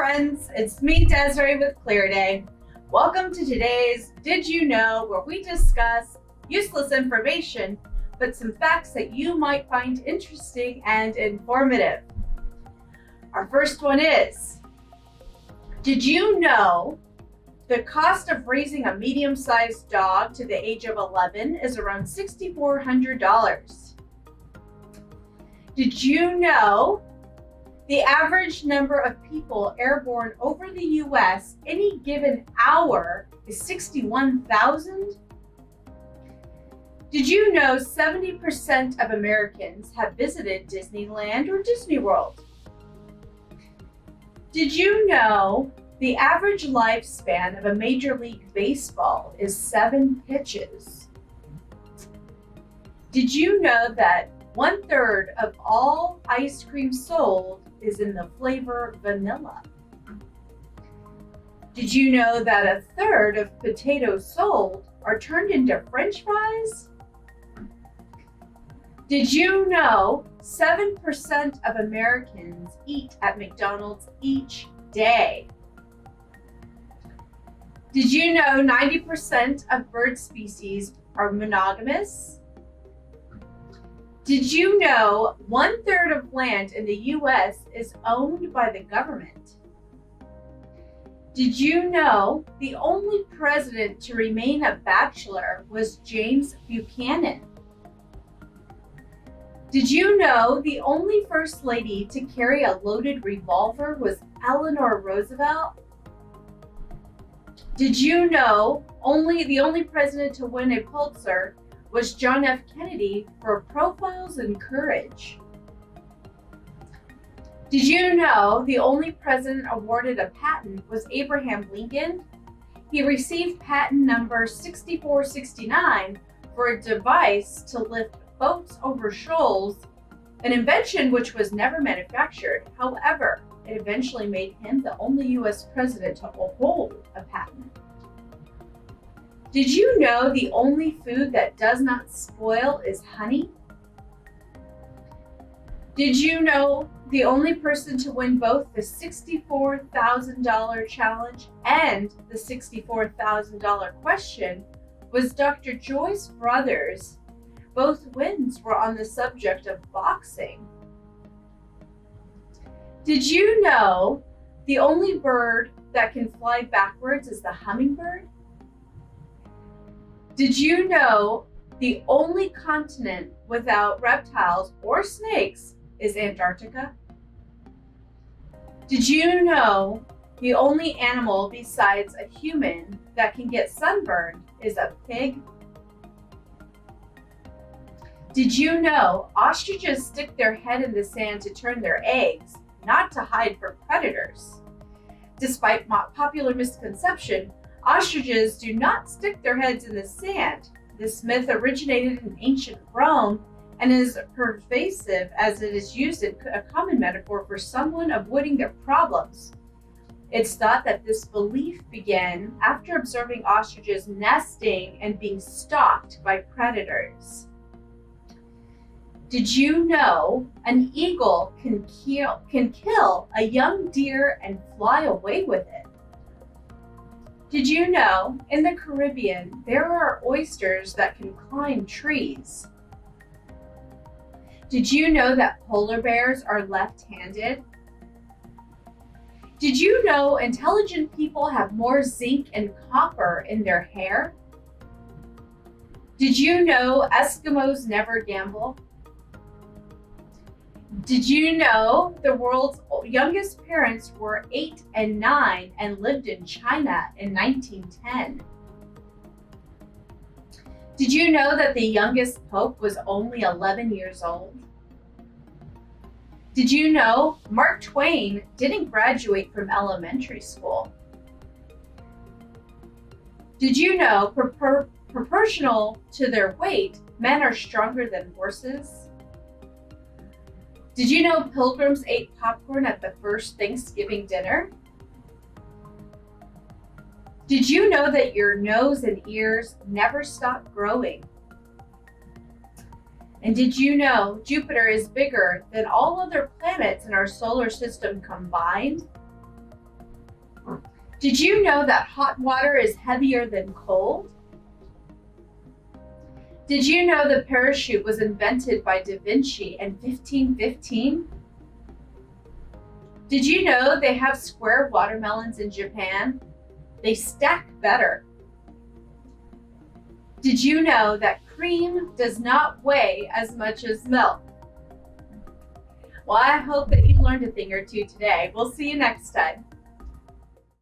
friends, it's me Desiree with Clearday. Welcome to today's Did You Know, where we discuss useless information, but some facts that you might find interesting and informative. Our first one is, did you know the cost of raising a medium-sized dog to the age of 11 is around $6,400? Did you know the average number of people airborne over the US any given hour is 61,000? Did you know 70% of Americans have visited Disneyland or Disney World? Did you know the average lifespan of a Major League Baseball is 7 pitches? Did you know that 1/3 of all ice cream sold is in the flavor vanilla? Did you know that 1/3 of potatoes sold are turned into French fries? Did you know 7% of Americans eat at McDonald's each day? Did you know 90% of bird species are monogamous? Did you know 1/3 of land in the US is owned by the government? Did you know the only president to remain a bachelor was James Buchanan? Did you know the only first lady to carry a loaded revolver was Eleanor Roosevelt? Did you know the only president to win a Pulitzer was John F. Kennedy for Profiles in Courage? Did you know the only president awarded a patent was Abraham Lincoln? He received patent number 6469 for a device to lift boats over shoals, an invention which was never manufactured. However, it eventually made him the only US president to hold a patent. Did you know the only food that does not spoil is honey? Did you know the only person to win both the $64,000 challenge and the $64,000 question was Dr. Joyce Brothers? Both wins were on the subject of boxing. Did you know the only bird that can fly backwards is the hummingbird? Did you know the only continent without reptiles or snakes is Antarctica? Did you know the only animal besides a human that can get sunburned is a pig? Did you know ostriches stick their head in the sand to turn their eggs, not to hide from predators? Despite popular misconception, ostriches do not stick their heads in the sand. This myth originated in ancient Rome and is pervasive as it is used in a common metaphor for someone avoiding their problems. It's thought that this belief began after observing ostriches nesting and being stalked by predators. Did you know an eagle can kill a young deer and fly away with it? Did you know in the Caribbean there are oysters that can climb trees? Did you know that polar bears are left-handed? Did you know intelligent people have more zinc and copper in their hair? Did you know Eskimos never gamble? Did you know the world's youngest parents were 8 and 9 and lived in China in 1910? Did you know that the youngest pope was only 11 years old? Did you know Mark Twain didn't graduate from elementary school? Did you know proportional to their weight, men are stronger than horses? Did you know pilgrims ate popcorn at the first Thanksgiving dinner? Did you know that your nose and ears never stop growing? And did you know Jupiter is bigger than all other planets in our solar system combined? Did you know that hot water is heavier than cold? Did you know the parachute was invented by Da Vinci in 1515? Did you know they have square watermelons in Japan? They stack better. Did you know that cream does not weigh as much as milk? Well, I hope that you learned a thing or two today. We'll see you next time.